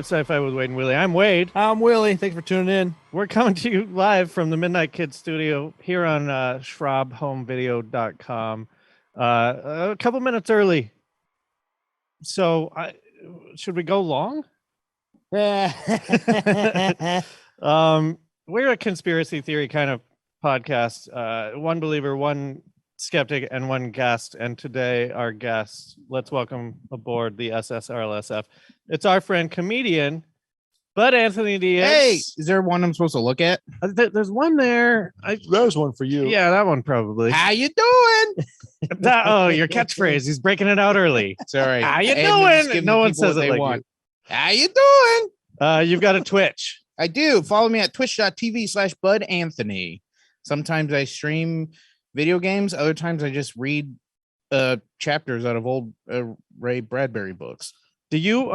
It's Sci-Fi with Wade and Willie. I'm Wade. I'm Willie. Thanks for tuning in. We're coming to you live from the Midnight Kid studio here on SchrobHomeVideo.com. A couple minutes early. So should we go long? We're a conspiracy theory kind of podcast. One believer, one skeptic, and one guest. And today our guest, let's welcome aboard the RLSF. It's our friend comedian Budd Anthony Diaz. Hey, is there one I'm supposed to look at? There's one there. There's one for you. Yeah, that one probably. How you doing? Your catchphrase. He's breaking it out early. Sorry. How you doing? No one says it like want. How you doing? You've got a Twitch. I do. Follow me at twitch.tv/Budd Anthony. Sometimes I stream video games. Other times I just read chapters out of old Ray Bradbury books. Do you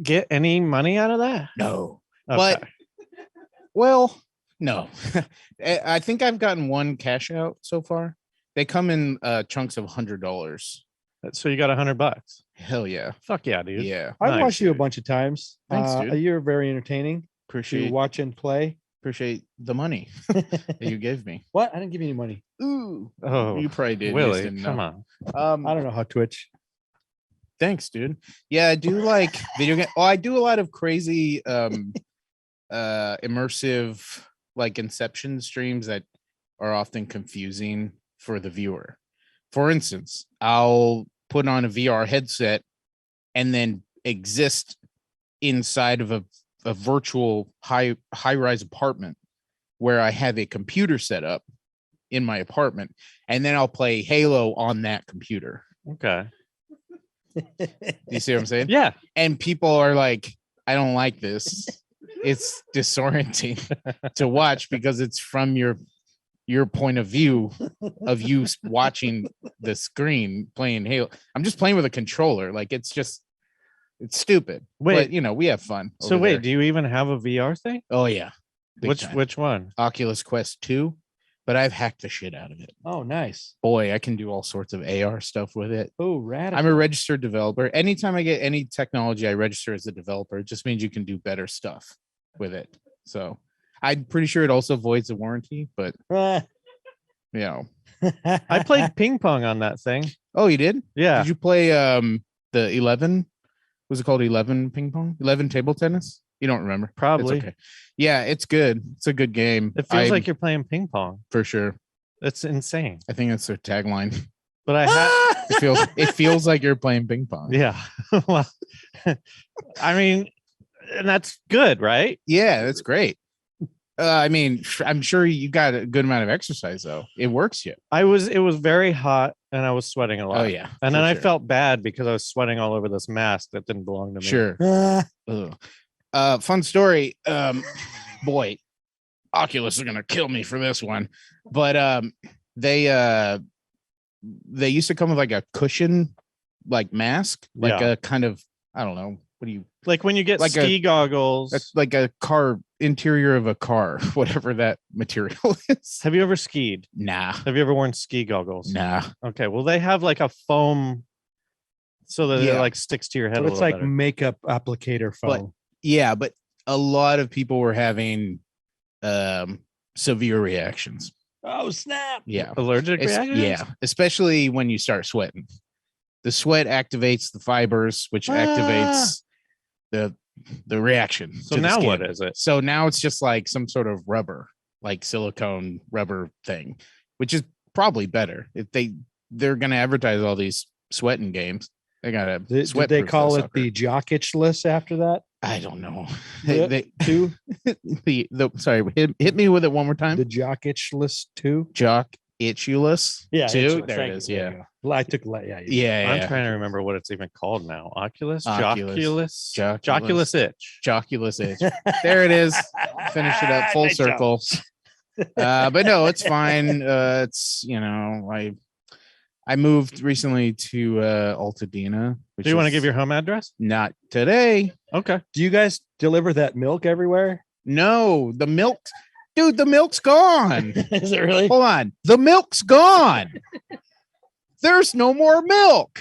get any money out of that? No. Okay. But, well, no. I think I've gotten one cash out so far. They come in chunks of $100. So you got $100? Hell yeah. Fuck yeah, dude. Yeah. I've watched you a bunch of times. Thanks, dude. You're very entertaining. Appreciate to watch and play. Appreciate the money that you gave me. What? I didn't give you any money. Ooh. Oh, you probably did. Willie, come on. I don't know how Twitch. Thanks, dude. Yeah, I do like video game. Oh, I do a lot of crazy immersive like Inception streams that are often confusing for the viewer. For instance, I'll put on a VR headset and then exist inside of a virtual high-rise apartment where I have a computer set up in my apartment, and then I'll play Halo on that computer. Okay. You see what I'm saying? Yeah. And people are like, I don't like this. It's disorienting to watch because it's from your point of view of you watching the screen playing Halo. I'm just playing with a controller. Like it's stupid. Wait, but, we have fun. So wait, do you even have a VR thing? Oh yeah. Big time. Which one? Oculus Quest 2. But I've hacked the shit out of it. Oh, nice. Boy, I can do all sorts of AR stuff with it. Oh, radical. I'm a registered developer. Anytime I get any technology, I register as a developer. It just means you can do better stuff with it. So I'm pretty sure it also voids the warranty, but Uh, I played ping pong on that thing. Oh, you did? Yeah. Did you play the 11? Was it called 11 ping pong? 11 table tennis? You don't remember? Probably. It's okay. Yeah, it's good. It's a good game. It feels like you're playing ping pong. For sure. That's insane. I think that's their tagline. But it feels like you're playing ping pong. Yeah. Well, I mean, and that's good, right? Yeah, that's great. I mean, I'm sure you got a good amount of exercise though. It works you. It was very hot and I was sweating a lot. Oh yeah. And then I felt bad because I was sweating all over this mask that didn't belong to me. Sure. Ugh. Fun story. Boy, Oculus is gonna kill me for this one. But they used to come with like a cushion like mask, like a kind of, I don't know, what do you like when you get like ski goggles? That's like a car interior of a car, whatever that material is. Have you ever skied? Nah. Have you ever worn ski goggles? Nah. Okay, well they have like a foam so that it like sticks to your head. So it's like better. makeup applicator foam. But a lot of people were having severe reactions. Oh snap! Yeah, allergic reactions. Yeah, especially when you start sweating. The sweat activates the fibers, which activates the reaction. So now what is it? So now it's just like some sort of rubber, like silicone rubber thing, which is probably better. If they're gonna advertise all these sweating games, they gotta sweat. Did they call it the jock itchless after that? I don't know. Two? Sorry, hit me with it one more time. The jock itchless 2? Jock itchulous? Yeah, 2? There it is. Yeah. I took Yeah. I'm trying to remember what it's even called now. Oculus? Oculus. Joculus itch. Joculus itch. There it is. Finish it up full circle. But no, it's fine. It's, I moved recently to Altadena. Do you want to give your home address? Not today. Okay. Do you guys deliver that milk everywhere? No, the milk. Dude, the milk's gone. Is it really? Hold on. The milk's gone. There's no more milk.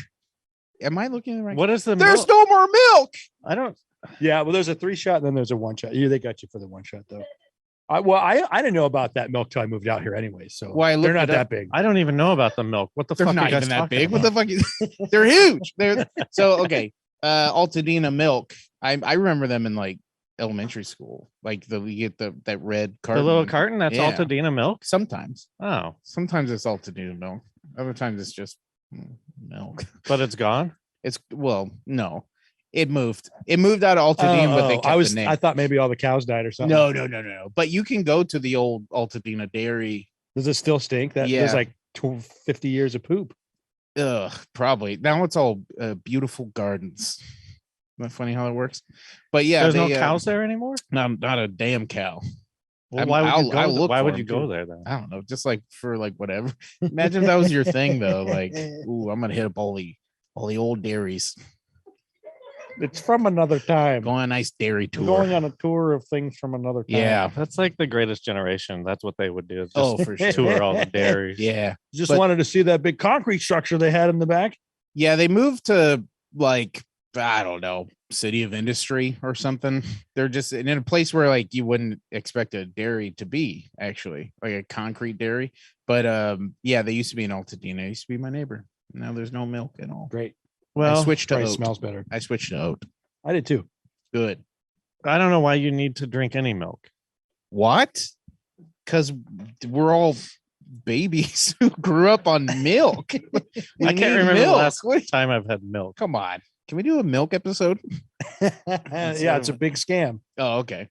Am I looking at the right? What is the There's milk? no more milk. I don't. Yeah, well, there's a 3-shot and then there's a 1-shot. Yeah, they got you for the 1-shot though. I didn't know about that milk till I moved out here anyway. So Well, I they're looked not it that up. big. I don't even know about the milk. What the They're fuck? not are you guys even that talking big. What about? the fuck? They're huge. Okay. Altadena milk. I remember them in like elementary school. Like you get that red The carton. little carton. That's Yeah. Altadena milk. Sometimes Oh, it's Altadena milk. Other times it's just milk. but it's gone. No. It moved out of Altadena, but they kept the name. I thought maybe all the cows died or something. No. But you can go to the old Altadena dairy. Does it still stink? That Yeah. there's like 50 years of poop. Ugh, probably. Now it's all beautiful gardens. Isn't that funny how it works? But yeah, There's no cows there anymore. Not a damn cow. Well, why would you I'll go? look Why for would them, you go too. there then? I don't know, just like for like whatever. Imagine if that was your thing though. Like, ooh, I'm gonna hit up all the old dairies. It's from another time. Go on a nice dairy tour. Going on a tour of things from another time. Yeah. That's like the Greatest Generation. That's what they would do. Just Oh, for sure. tour all the dairies. Yeah. Just But- wanted to see that big concrete structure they had in the back. Yeah, they moved to like, I don't know, City of Industry or something. They're just in a place where like you wouldn't expect a dairy to be, actually, like a concrete dairy. But yeah, they used to be in Altadena. It used to be my neighbor. Now there's no milk at all. Great. Well, I switched to Probably oat. smells better. I switched to oat. I did too. Good. I don't know why you need to drink any milk. What? Because we're all babies who grew up on milk. We I can't need remember the milk. last time I've had milk. Come on. Can we do a milk episode? Yeah, it's a big scam. Oh, okay.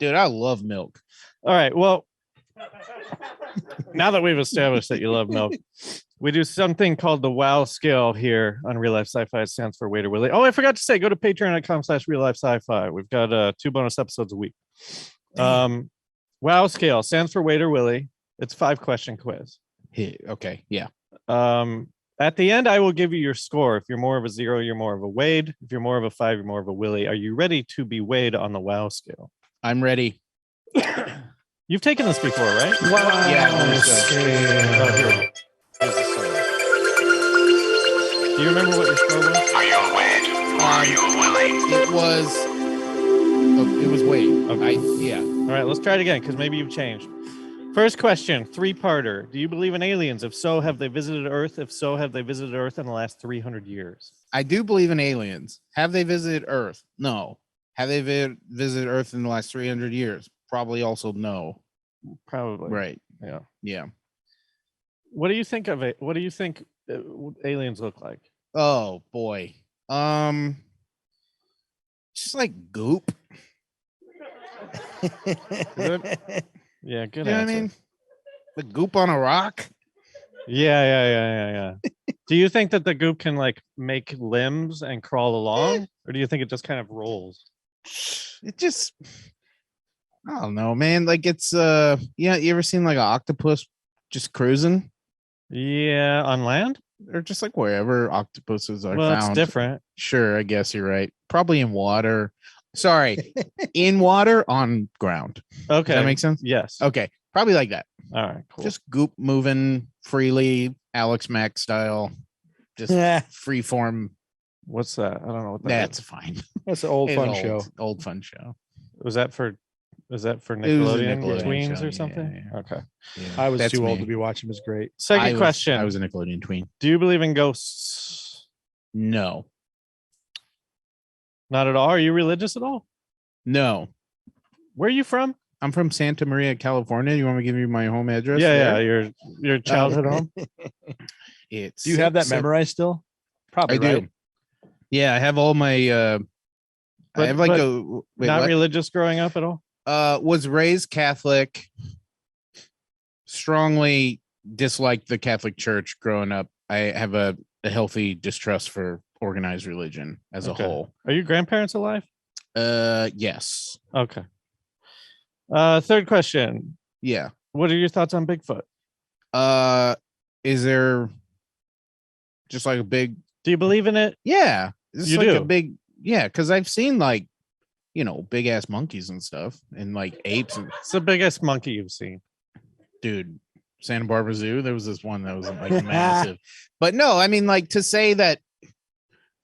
Dude, I love milk. All right. Well, now that we've established that you love milk, we do something called the WOW scale here on Real Life Sci-Fi. It stands for Waiter Willy. Oh, I forgot to say, go to patreon.com/Real Life Sci-Fi. We've got 2 bonus episodes a week. WOW scale stands for Waiter Willy. It's 5-question quiz. Okay. Yeah. At the end, I will give you your score. If you're more of a 0, you're more of a Wade. If you're more of a 5, you're more of a Willy. Are you ready to be weighed on the WOW scale? I'm ready. You've taken this before, right? Wow. Yeah. Oh, here we go. Here's the summary. Do you remember what your score was? Are you a Wade or are you a Willy? It was Wade. Okay. Yeah. All right, let's try it again because maybe you've changed. First question, 3-parter. Do you believe in aliens? If so, have they visited Earth? If so, have they visited Earth in the last 300 years? I do believe in aliens. Have they visited Earth? No. Have they visited Earth in the last 300 years? Probably also no. Probably. Right. Yeah. Yeah. What do you think of it? What do you think aliens look like? Oh boy. Just like goop. Yeah, good You know what I answer. mean? The goop on a rock. Yeah. Do you think that the goop can like make limbs and crawl along, or do you think it just kind of rolls? It just, I don't know, man. Like it's yeah, you ever seen like an octopus just cruising? Yeah, on land? Or just like wherever octopuses are Well, found. it's different. Sure, I guess you're right. Probably in water. Sorry, in water, on ground. Okay. Does that make sense? Yes. Okay, probably like that. All right, cool. Just goop moving freely, Alex Mack style. Just free form. What's that? I don't know what that That's is. fine. That's an old It's fun show. Old fun show. Was that for It was a Nickelodeon, Nickelodeon tweens show, or something? yeah. Okay. Yeah, I was that's too old me. to be watching. It was great. Second question. I was a Nickelodeon tween. Do you believe in ghosts? No. Not at all. Are you religious at all? No. Where are you from? I'm from Santa Maria, California. You want me to give you my home address? Yeah, there? your childhood home. It's Do you have that six- memorized still? Probably. I do. Right? Yeah, I have all my I But- have like but a wait, Not what? religious growing up at all. Was raised Catholic. Strongly disliked the Catholic Church growing up. I have a healthy distrust for organized religion as Okay. a whole. Are your grandparents alive? Yes. Okay. Third question. Yeah. What are your thoughts on Bigfoot? Is there just like a big Do you believe in it? yeah, it's You like a do? big yeah, because I've seen like big ass monkeys and stuff and like apes and It's the biggest monkey you've seen. dude, Santa Barbara Zoo, there was this one that was like massive. But no, I mean like to say that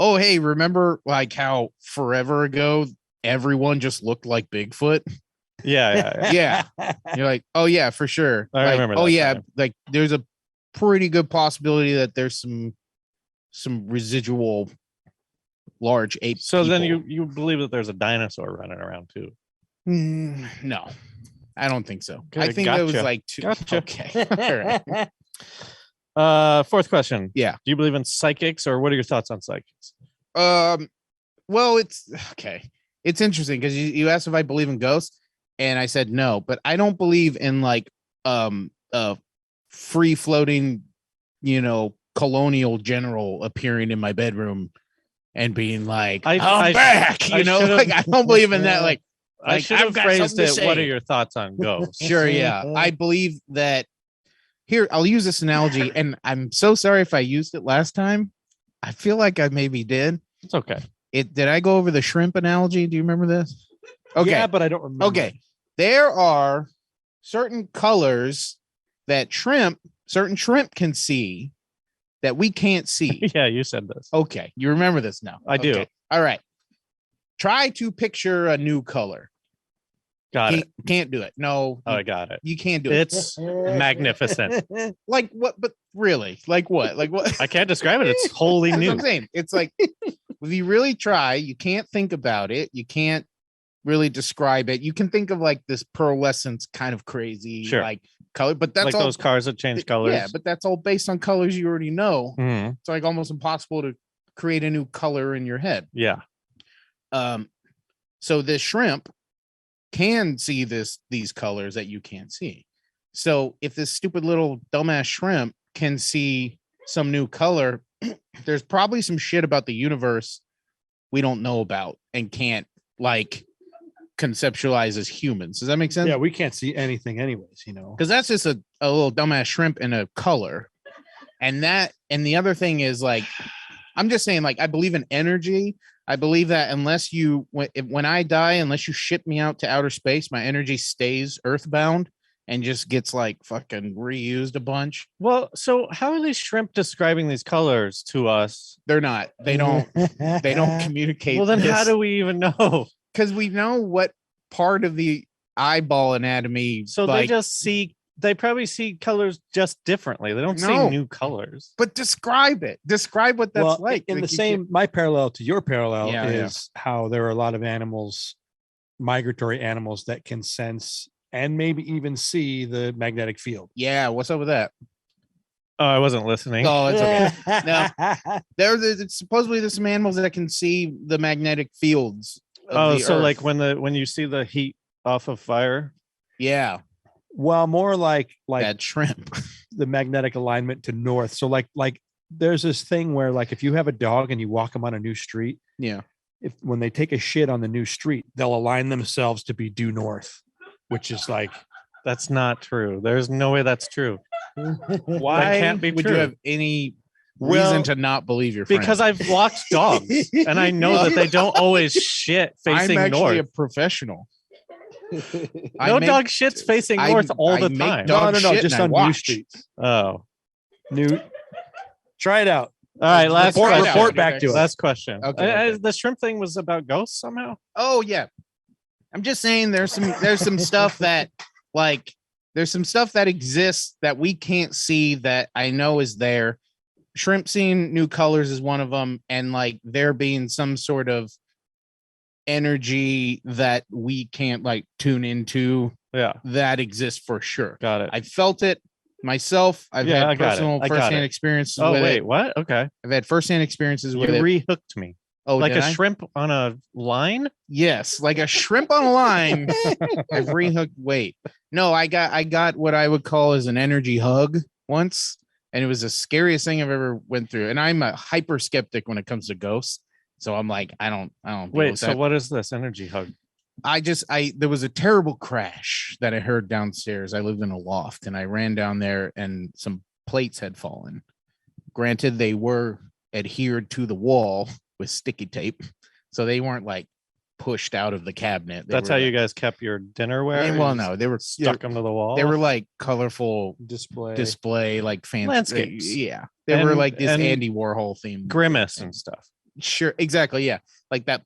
oh, hey, remember like how forever ago everyone just looked like Bigfoot? Yeah. Yeah. You're like, oh yeah, for sure. I Like, remember oh that yeah, time. like there's a pretty good possibility that there's some residual large ape. So then people. you believe that there's a dinosaur running around too? No, I don't think so. Okay, I think that was gotcha. like too Gotcha. okay. All right. Fourth question. Yeah. Do you believe in psychics, or what are your thoughts on psychics? Well, it's okay. It's interesting because you asked if I believe in ghosts, and I said no, but I don't believe in like free floating, colonial general appearing in my bedroom and being like, I'm back. I should've- Like I don't believe in that. Like I should I've have got phrased something to it. What say. are your thoughts on ghosts? Sure, yeah. I believe that here, I'll use this analogy, and I'm so sorry if I used it last time. I feel like I maybe did. It's okay. Did I go over the shrimp analogy? Do you remember this? Okay. Yeah, but I don't remember. Okay. There are certain colors that certain shrimp can see that we can't see. Yeah, you said this. Okay. You remember this now. I do. Okay. All right. Try to picture a new color. Got it. Can't do it. No. Oh, I got it. You can't do it. It's magnificent. Like what? But really, like what? Like what? I can't describe it. It's wholly That's what new. I'm saying. It's like if you really try, you can't think about it. You can't really describe it. You can think of like this pearlescence kind of crazy Sure. like color, but that's Like all those cars that change colors. Yeah, but that's all based on colors you already know. Mhm. It's like almost impossible to create a new color in your head. Yeah. So this shrimp can see these colors that you can't see. So if this stupid little dumbass shrimp can see some new color, there's probably some shit about the universe we don't know about and can't like conceptualize as humans. Does that make sense? Yeah, we can't see anything anyways, Because that's just a little dumbass shrimp in a color. And the other thing is like, I'm just saying, like, I believe in energy. I believe that unless when I die, unless you ship me out to outer space, my energy stays earthbound and just gets like fucking reused a bunch. Well, so how are these shrimp describing these colors to us? They're not. They don't communicate. Well, then how do we even know? Because we know what part of the eyeball anatomy. So like, they probably see colors just differently. They don't see No. new colors. but describe it. Describe what that's like. in Like, the you same, my parallel to your parallel Yeah, yeah. is how there are a lot of animals, migratory animals that can sense and maybe even see the magnetic field. Yeah, what's up with that? Oh, I wasn't listening. Oh, it's okay. No. There's supposedly there's some animals that can see the magnetic fields. Of Oh, the so Earth. like when you see the heat off of fire. Yeah, Well, more like that shrimp. the magnetic alignment to north. So like there's this thing where like if you have a dog and you walk them on a new street, Yeah. when they take a shit on the new street, they'll align themselves to be due north, which is like That's not true. There's no way that's true. Why can't be would true. you have any Well, reason to not believe your friend? Because I've walked dogs and I know that they don't always shit facing I'm actually north. a professional. No dog shits facing north all the make time. dog no, shit just and I on new watch. streets. Oh. New. Try it out. All right, last Report- question. report back to us. Last question. Okay. The shrimp thing was about ghosts somehow? Oh yeah. I'm just saying there's some stuff that like there's some stuff that exists that we can't see that I know is there. Shrimp seeing new colors is one of them, and like there being some sort of energy that we can't like tune into Yeah, that exists for sure. got it. I felt it myself. I've Yeah, I had got it. personal I got firsthand it. experiences Oh, with wait, it. what? Okay. I've had firsthand experiences You with it. rehooked me. Oh, Like did a I? shrimp on a line? Yes, like a shrimp on a line. I've rehooked. Wait, no, I got what I would call as an energy hug once, and it was the scariest thing I've ever went through. And I'm a hyper skeptic when it comes to ghosts, so I'm like, I don't. deal Wait, with so that. what is this energy hug? There was a terrible crash that I heard downstairs. I lived in a loft, and I ran down there, and some plates had fallen. Granted, they were adhered to the wall with sticky tape, so they weren't like pushed out of the cabinet. They That's were how like, you guys kept your dinnerware? well, You no, they were stuck them to the wall? They were like colorful display. like fancy Landscapes. Yeah, they were And- like this and Andy Warhol theme. Grimace and stuff. Sure, exactly. Yeah, like that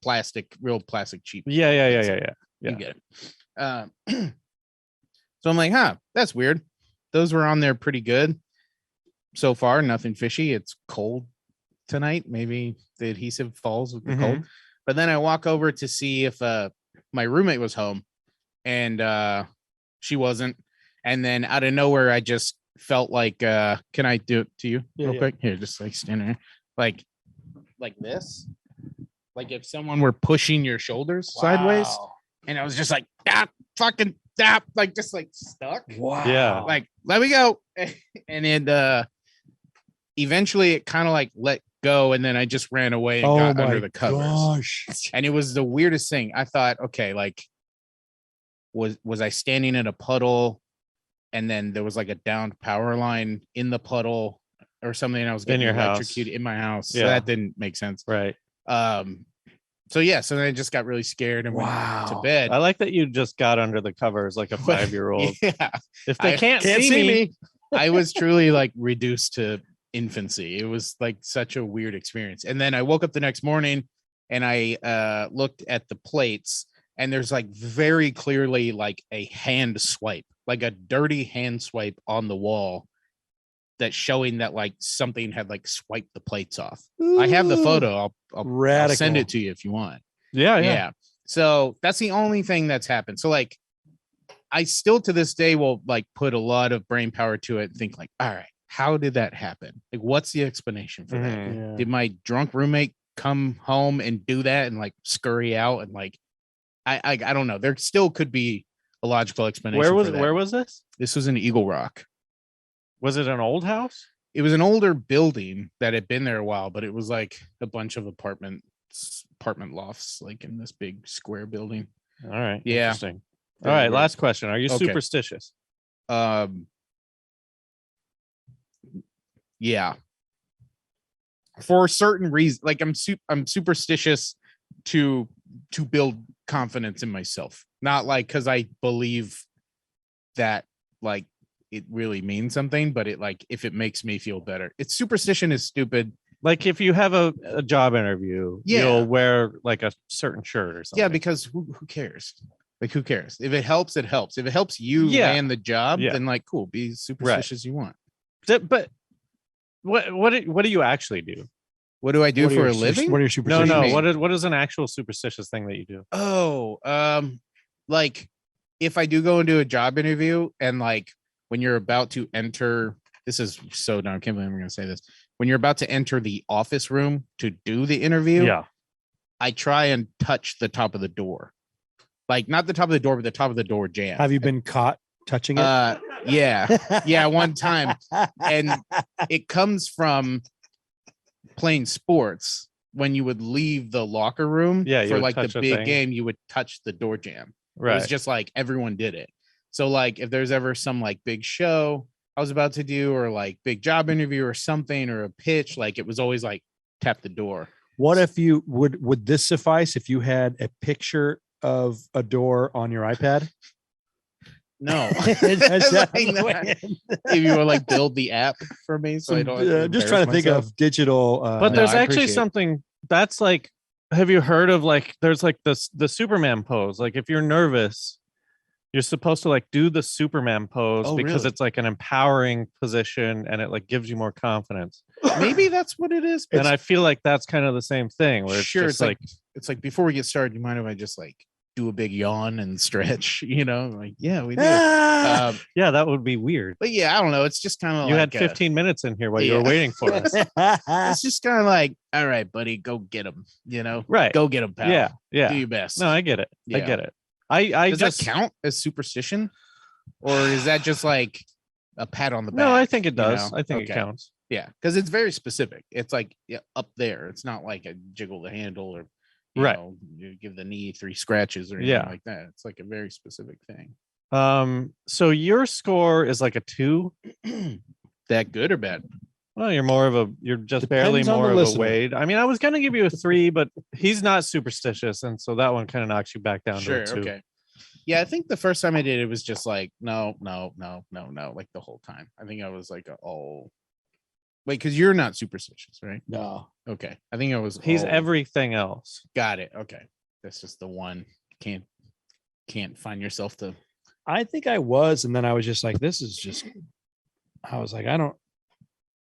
plastic, real plastic cheap. Yeah. You get it. So I'm like, that's weird. Those were on there pretty good so far. Nothing fishy. It's cold tonight. Maybe the adhesive falls with the cold. But then I walk over to see if my roommate was home, and she wasn't. And then out of nowhere, I just felt like, can I do it to you real quick? Here, just like stand there, like this, like if someone were pushing your shoulders sideways. And I was just like, like just like stuck. Wow. Yeah. Like, let me go. And it eventually it kind of like let go, and then I just ran away and got under the covers. Gosh. And it was the weirdest thing. I thought, okay, like was I standing in a puddle, and then there was like a downed power line in the puddle or something, and I was getting electrocuted in my house. Yeah. So that didn't make sense. Right. So then I just got really scared and went to bed. I like that you just got under the covers like a 5-year-old. Yeah. If they can't see me. I was truly like reduced to infancy. It was like such a weird experience. And then I woke up the next morning and I looked at the plates, and there's like very clearly like a hand swipe, like a dirty hand swipe on the wall that's showing that like something had like swiped the plates off. Ooh. I have the photo. I'll send it to you if you want. Yeah. So that's the only thing that's happened. So like, I still to this day will like put a lot of brain power to it and think like, all right, how did that happen? Like, what's the explanation for that? Yeah. Did my drunk roommate come home and do that and like scurry out? And like, I don't know. There still could be a logical explanation. Where was this? This was in Eagle Rock. Was it an old house? It was an older building that had been there a while, but it was like a bunch of apartment lofts, like in this big square building. All right. Yeah. Interesting. All right. Last question. Are you Okay. superstitious? Yeah. For certain reasons, like I'm superstitious to build confidence in myself, not like because I believe that like it really means something, but it like if it makes me feel better. It's superstition is stupid. Like if you have a job interview, you'll wear like a certain shirt or something. Yeah, because who cares? Like who cares? If it helps, it helps. If it helps you land the job, then like cool, be superstitious you want. But what do you actually do? What do I do for a living? What are your superstitions? No. What is an actual superstitious thing that you do? Oh, like if I do go into a job interview and like when you're about to enter, this is so dumb. I can't believe I'm going to say this. When you're about to enter the office room to do the interview, I try and touch the top of the door. Like not the top of the door, but the top of the door jam. Have you been caught touching it? Yeah, one time. And it comes from playing sports. When you would leave the locker room for like the big game, you would touch the door jam. Right. It was just like everyone did it. So like if there's ever some like big show I was about to do or like big job interview or something or a pitch, like it was always like tap the door. What if you would this suffice if you had a picture of a door on your iPad? No. If you would like build the app for me, so I don't just trying to think of digital. But there's actually something that's like, have you heard of like there's like the Superman pose? Like if you're nervous, you're supposed to like do the Superman pose because it's like an empowering position and it like gives you more confidence. Maybe that's what it is. And I feel like that's kind of the same thing where it's just it's like before we get started, you mind if I just like do a big yawn and stretch, you know, like, yeah, we do. Yeah, that would be weird. But yeah, I don't know. It's just kind of you had 15 minutes in here while you were waiting for us. It's just kind of like, all right, buddy, go get him, you know, right. Go get him, pal. Yeah. Do your best. No, I get it. I get it. Does that count as superstition? Or is that just like a pat on the back? No, I think it does. You know? I think it counts. Yeah, because it's very specific. It's like up there. It's not like a jiggle the handle or you know, you give the knee 3 scratches or anything like that. It's like a very specific thing. So your score is like a 2. That good or bad? Well, you're just Depends barely on more the of listener. a Wade. I mean, I was gonna give you a 3, but he's not superstitious, and so that one kind of knocks you back down to a 2. Okay. Yeah, I think the first time I did it was just like no, like the whole time. I think I was like, oh, Wait, because you're not superstitious, right? No. Okay. I think I was. He's all- everything else. Got it. Okay. That's just the one. Can't find yourself to. I think I was, and then I was just like, this is just. I was like, I don't.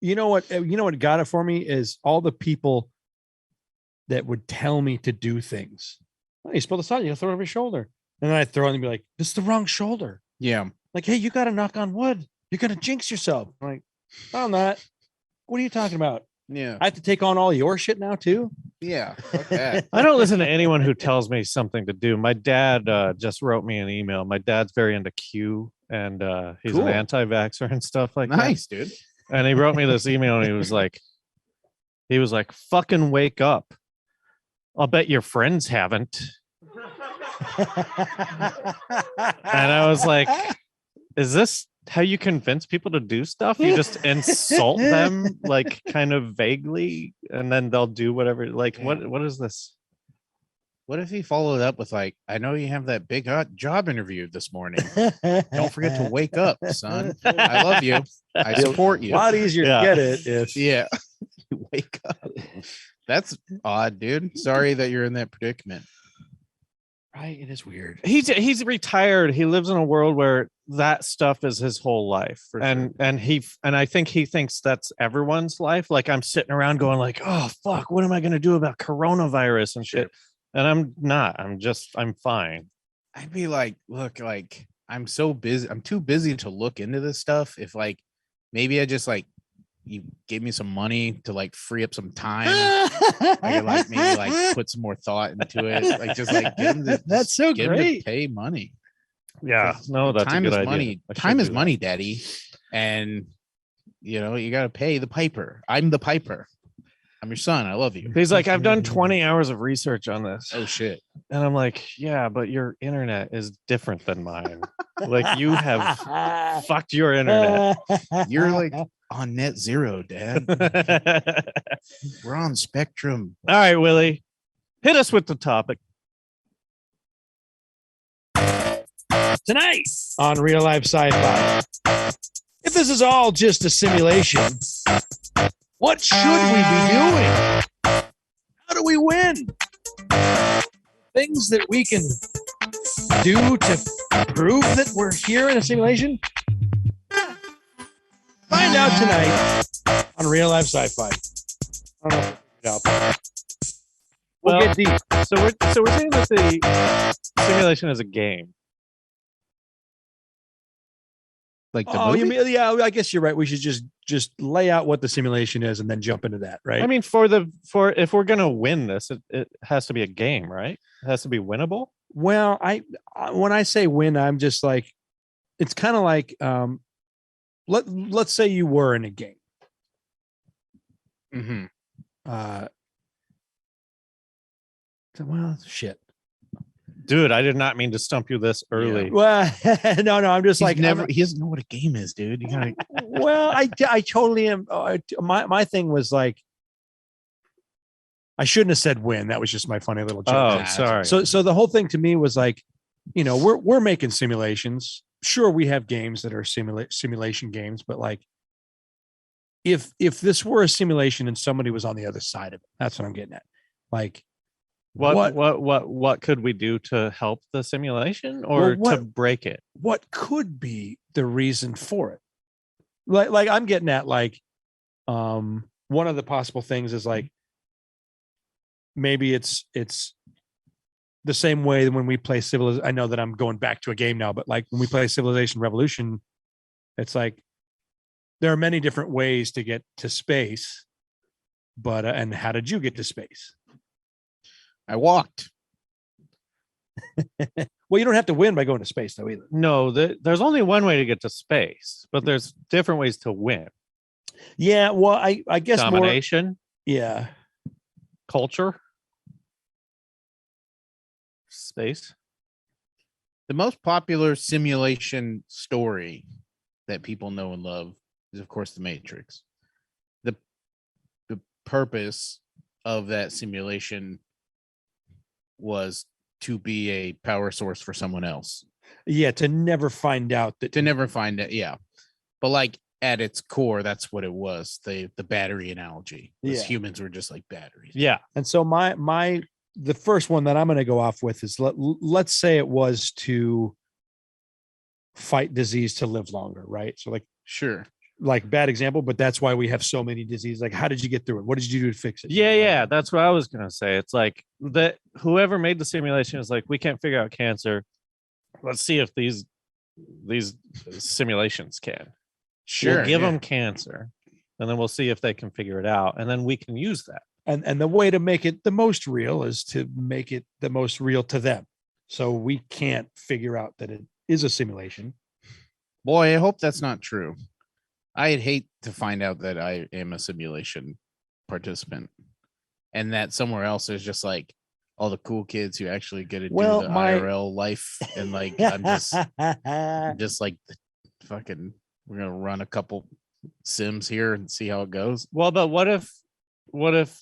You know what? You know what got it for me is all the people that would tell me to do things. Oh, you spill the salt, you gotta throw it over your shoulder, and then I throw it and be like, "This is the wrong shoulder." Yeah. Like, hey, you got to knock on wood. You're gonna jinx yourself. I'm like, I'm not. What are you talking about? Yeah. I have to take on all your shit now too. Yeah. Fuck that. I don't listen to anyone who tells me something to do. My dad just wrote me an email. My dad's very into Q, and he's Cool. an anti-vaxxer and stuff like that. Nice, dude. And he wrote me this email, and he was like, "Fucking wake up! I'll bet your friends haven't." And I was like, "Is this how you convince people to do stuff? You just insult them, like kind of vaguely, and then they'll do whatever. Like, what is this?" What if he followed up with like, I know you have that big hot job interview this morning. Don't forget to wake up, son. I love you. I support A you. lot easier Yeah. to get it if Yeah. Wake up. That's odd, dude. Sorry that you're in that predicament. right. It is weird. He's retired. He lives in a world where that stuff is his whole life, For and I think he thinks that's everyone's life. Like I'm sitting around going like, "Oh fuck, what am I gonna do about coronavirus and shit?" And I'm not. I'm fine. I'd be like, look, like I'm so busy. I'm too busy to look into this stuff. If like maybe I just like you gave me some money to like free up some time. I could like maybe like put some more thought into it. Like just like get him to, That's so get him to great. pay money. Yeah, no, that's Time a good is idea. money. I should Time is do that. money, daddy. And you know, you gotta pay the piper. I'm the piper. I'm your son. I love you. He's like, "I've done 20 hours of research on this," Oh shit. and I'm like, "Yeah, but your internet is different than mine. Like you have fucked your internet." You're like on net zero, dad. All We're on Spectrum. right, Willie, hit us with the topic. Tonight on Real Life Sci-Fi. If this is all just a simulation, what should we be doing? How do we win? Things that we can do to prove that we're here in a simulation? Find out tonight on Real Life Sci-Fi. I don't know if I figured it out. We'll Well, get deep. So we're saying that the simulation is a game. Like the Oh, movie? you mean, yeah, I guess you're right. We should just lay out what the simulation is and then jump into that, right? I mean, for if we're gonna win this, it has to be a game, right? It has to be winnable. Well, when I say win, I'm just like, it's kind of like, let's say you were in a game. Mm-hmm. Well, shit. Dude, I did not mean to stump you this early. Well, no, I'm just like, He doesn't know what a game is, dude. You gotta well, I totally am. My thing was like, I shouldn't have said win. That was just my funny little joke. Oh, Nah, sorry. So the whole thing to me was like, you know, we're making simulations. Sure, we have games that are simulation games, but like, if this were a simulation and somebody was on the other side of it, that's what I'm getting at. Like, what could we do to help the simulation or to break it? what could be the reason for it? Like I'm getting at like, one of the possible things is like, maybe it's the same way that when we play Civilization. I know that I'm going back to a game now, but like when we play Civilization Revolution, it's like there are many different ways to get to space, but and how did you get to space? I walked. Well, you don't have to win by going to space though either. No, there's only one way to get to space, but there's different ways to win. Yeah, well, I guess more. Domination, Yeah, culture, space. The most popular simulation story that people know and love is, of course, The Matrix. The purpose of that simulation was to be a power source for someone else. yeah, to never find out that. To never find it, yeah. But like at its core, that's what it was. The battery analogy. Yeah. Humans were just like batteries. Yeah. And so the first one that I'm going to go off with is let's say it was to fight disease to live longer, right? So Sure. like bad example, but that's why we have so many diseases. Like, how did you get through it? What did you do to fix it? Yeah. That's what I was gonna say. It's like that whoever made the simulation is like, we can't figure out cancer. Let's see if these simulations can. Sure. We'll give them cancer, and then we'll see if they can figure it out, and then we can use that. And the way to make it the most real is to make it the most real to them. So we can't figure out that it is a simulation. Boy, I hope that's not true. I'd hate to find out that I am a simulation participant and that somewhere else there's just like all the cool kids who actually get to do the IRL life. And like, I'm just like fucking, we're going to run a couple sims here and see how it goes. Well, but what if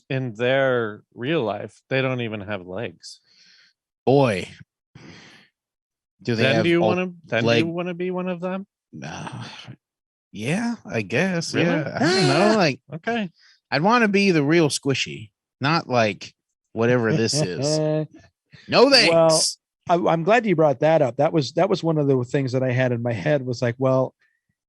in their real life they don't even have legs? Boy, do they have do you want to be one of them? Yeah, I guess. Really? Yeah, I don't know. Like, Okay. I'd want to be the real squishy, not like whatever this is. No thanks. Well, I'm glad you brought that up. That was one of the things that I had in my head was like, well,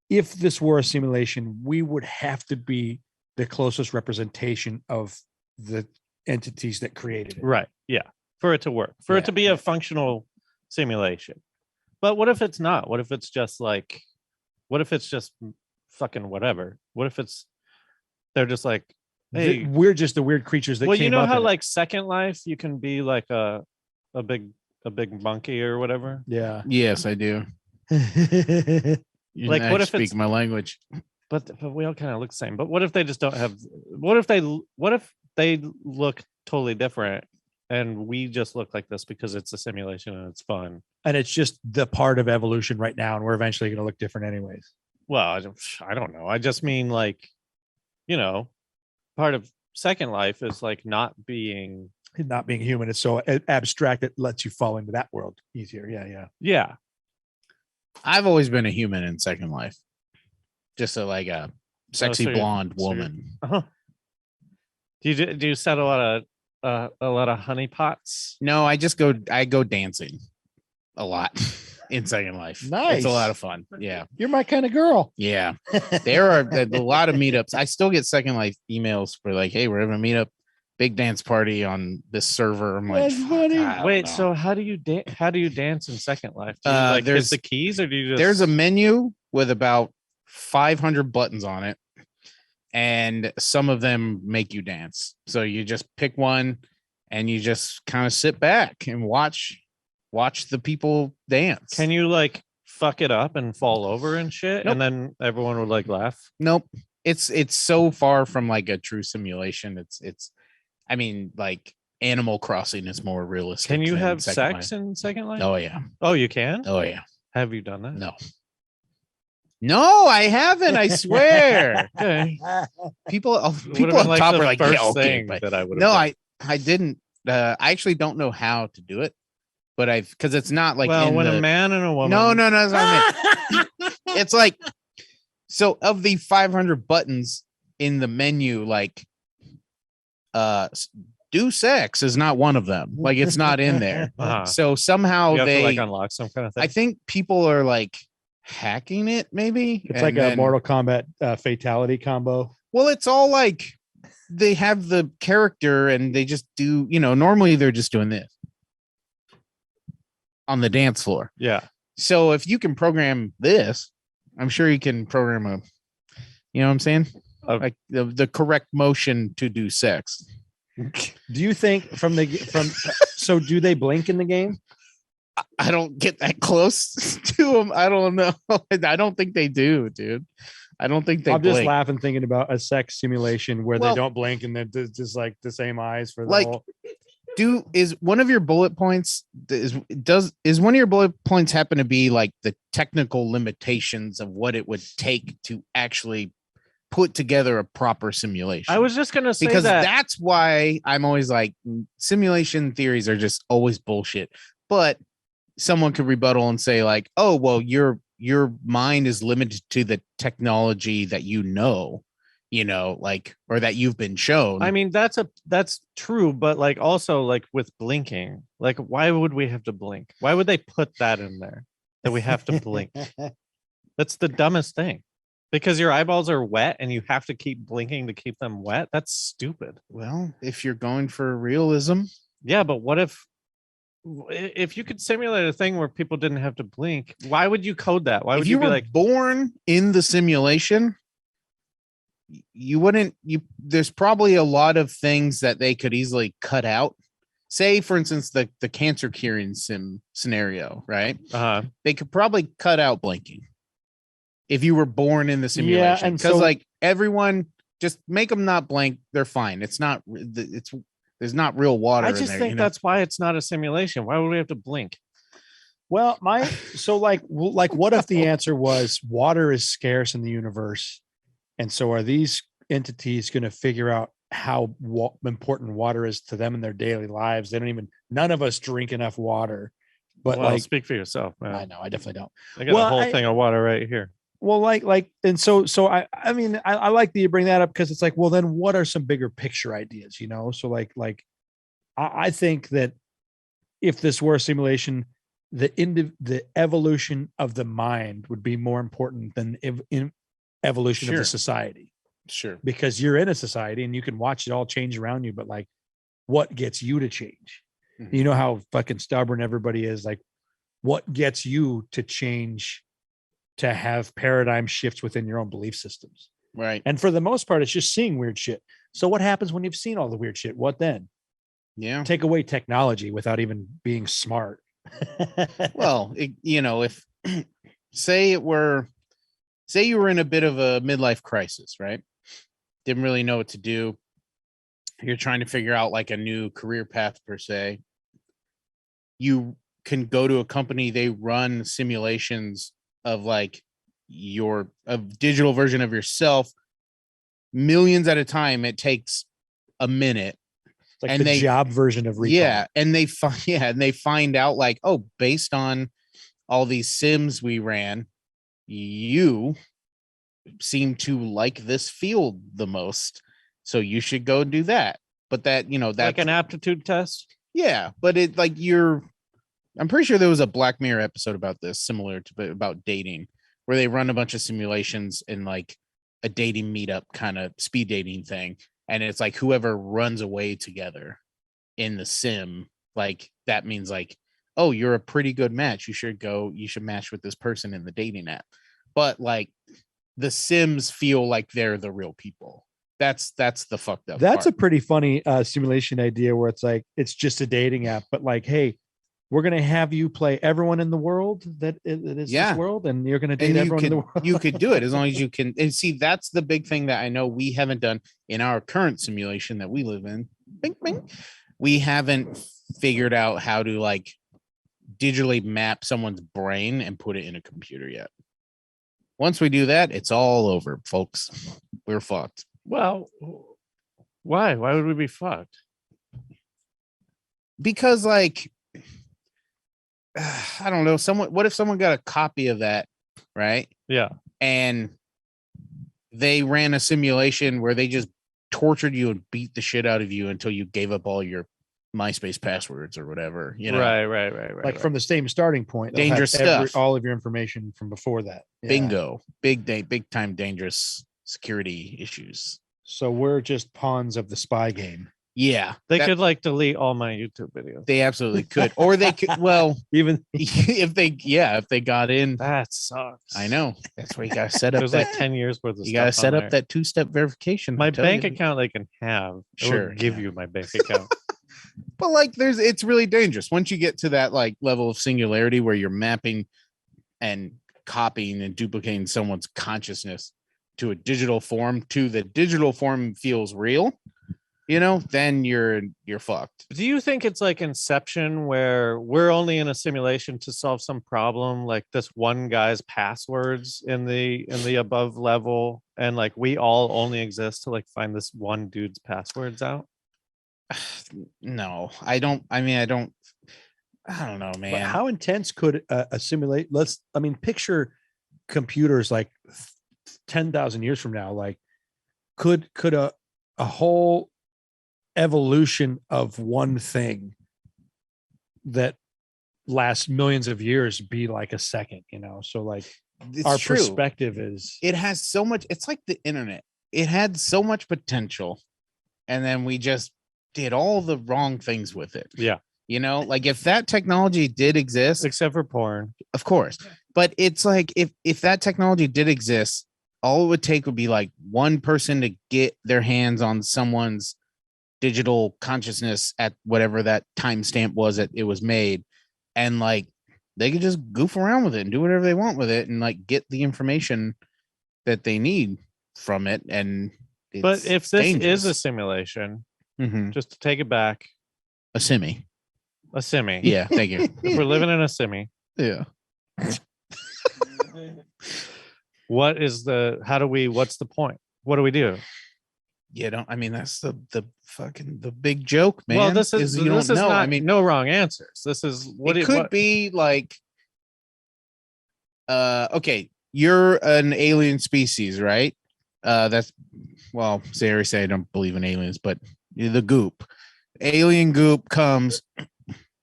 if this were a simulation, we would have to be the closest representation of the entities that created it. Right. Yeah. For it to work, for it to be a functional simulation. But what if it's not? What if it's just fucking whatever? What if they're just like, hey, we're just the weird creatures that well, came you know up how in it. like Second Life, you can be like a big monkey or whatever. Yeah. Yes, I do. You Like, what if speak it's- my language? But we all kind of look the same. But what if they just don't have? What if they look totally different, and we just look like this because it's a simulation and it's fun? And it's just the part of evolution right now, and we're eventually going to look different anyways. Well, I don't know. I just mean like, part of Second Life is like not being human. It's so abstract it lets you fall into that world easier. Yeah. I've always been a human in Second Life, just a sexy so you're- blonde so you're- woman. Uh-huh. Do you set a lot of honey pots? No, I go dancing a lot in Second Life. Nice. It's a lot of fun. Yeah. You're my kind of girl. Yeah. There are a lot of meetups. I still get Second Life emails for like, hey, we're having a meetup, big dance party on this server. I'm like, That's funny. I don't Wait, know. so how do you dance in Second Life? Do you hit there's- the keys, or do you just? There's a menu with about 500 buttons on it, and some of them make you dance. So you just pick one and you just kind of sit back and watch the people dance. Can you like fuck it up and fall over and shit, Nope. and then everyone would like laugh? Nope. It's so far from like a true simulation. It's I mean, like Animal Crossing is more realistic. Can you than have Second sex Life. in Second Life? Oh yeah. Oh, you can. Oh yeah. Have you done that? No, I haven't. I swear. Okay. People Would've people been, up top the are like, first yeah, okay, thing but that I would. no, I didn't. I actually don't know how to do it, but because it's not like Well, in when the, a man and a woman. no, that's not what I meant. It's like, so of the 500 buttons in the menu, like do sex is not one of them. Like it's not in there. Uh-huh. So somehow You have they to like unlock some kind of thing. I think people are like hacking it, maybe. It's and like a then- Mortal Kombat fatality combo. Well, it's all like they have the character and they just do, normally they're just doing this on the dance floor. Yeah. So if you can program this, I'm sure you can program you know what I'm saying? Like the correct motion to do sex. Do you think so do they blink in the game? I don't get that close to them. I don't know. I don't think they do, dude. I don't think they I'm just blink. laughing thinking about a sex simulation where Well- they don't blink and they're just like the same eyes for the Like, whole. Is one of your bullet points is one of your bullet points happen to be like the technical limitations of what it would take to actually put together a proper simulation? I was just gonna say because that. that's why I'm always like simulation theories are just always bullshit. But someone could rebuttal and say like, oh well, you're your mind is limited to the technology that like, or that you've been shown. I mean, that's true, but like also like with blinking, like why would we have to blink? Why would they put that in there that we have to blink? That's the dumbest thing. Because your eyeballs are wet and you have to keep blinking to keep them wet. That's stupid. Well, if you're going for realism, Yeah, but what if you could simulate a thing where people didn't have to blink? Why would you code that? Why if would you you be were like, born in the simulation, you wouldn't. There's probably a lot of things that they could easily cut out. Say, for instance, the cancer curing sim scenario, right? They could probably cut out blinking if you were born in the simulation, and because so- like everyone, just make them not blink. They're fine. It's not. There's not real water. I just in there, think that's why it's not a simulation. Why would we have to blink? Well, like what if the answer was water is scarce in the universe, and so are these entities going to figure out how important water is to them in their daily lives? None of us drink enough water, but well, like, speak for yourself, man. I know, I definitely don't. I got Well, a whole thing of water right here. Well, and so I mean, I like that you bring that up, because it's like, well, then what are some bigger picture ideas, So I think that if this were a simulation, the evolution of the mind would be more important than in evolution of Sure. the society, Sure. because you're in a society and you can watch it all change around you. But like, what gets you to change? Mhm. You know how fucking stubborn everybody is. Like, what gets you to change, to have paradigm shifts within your own belief systems? Right. And for the most part, it's just seeing weird shit. So what happens when you've seen all the weird shit? What then? Yeah. Take away technology without even being smart. Well, if say you were in a bit of a midlife crisis, right? Didn't really know what to do. You're trying to figure out like a new career path per se. You can go to a company, they run simulations of like a digital version of yourself, millions at a time. It takes a minute. It's like and the job version of Recall. Yeah, and they find out like, oh, based on all these sims we ran, you seem to like this field the most, so you should go and do that. But that's like an aptitude test. Yeah, but it like I'm pretty sure there was a Black Mirror episode about this, similar to about dating, where they run a bunch of simulations in like a dating meetup kind of speed dating thing. And it's like whoever runs away together in the sim, like that means like, oh, you're a pretty good match. You should match with this person in the dating app. But like the sims feel like they're the real people. That's the fucked up. That's part. a pretty funny simulation idea, where it's like, it's just a dating app, but like, hey, we're going to have you play everyone in the world that is this world, and you're going to date everyone in the world. You could do it as long as you can. And see, that's the big thing that I know we haven't done in our current simulation that we live in. Bing, bing. We haven't figured out how to like digitally map someone's brain and put it in a computer yet. Once we do that, it's all over, folks. We're fucked. Well, why? Why would we be fucked? Because like, I don't know. What if someone got a copy of that, right? Yeah. And they ran a simulation where they just tortured you and beat the shit out of you until you gave up all your MySpace passwords or whatever. Right. Like from the same starting point. they'll Dangerous have stuff. all of your information from before that. Yeah. Bingo. Big time dangerous security issues. So we're just pawns of the spy game. Yeah. They could like delete all my YouTube videos. They absolutely could. Or they could, well, Even if they got in. That sucks. I know. That's why you gotta set up There's like 10 years worth of you gotta stuff set on up there. that 2-step verification. My bank account they can have. It Sure, will give yeah. you my bank account. But like it's really dangerous once you get to that like level of singularity where you're mapping and copying and duplicating someone's consciousness to a digital form, to the digital form feels real, then you're fucked. Do you think it's like Inception, where we're only in a simulation to solve some problem, like this one guy's passwords in the above level, and like we all only exist to like find this one dude's passwords out? No, I don't know, man. But how intense could a simulate? Picture computers like 10,000 years from now, like could a whole evolution of one thing that lasts millions of years be like a second, so like It's our true. perspective is It has so much. It's like the internet. It had so much potential, and then we just did all the wrong things with it. Yeah. Like if that technology did exist, Except for porn. of course, but it's like if that technology did exist, all it would take would be like one person to get their hands on someone's digital consciousness at whatever that timestamp was that it was made, and like they could just goof around with it and do whatever they want with it and like get the information that they need from it. And But if this dangerous. is a simulation, Mhm. just to take it back, A simi. a simi. Yeah, thank you. If we're living in a simi, Yeah. what's the point? What do we do? That's the fucking the big joke, man. Well, this is you this don't is know. not no wrong answers. This is what it could be like okay, you're an alien species, right? That's Zary say I don't believe in aliens, but the goop. Alien goop comes,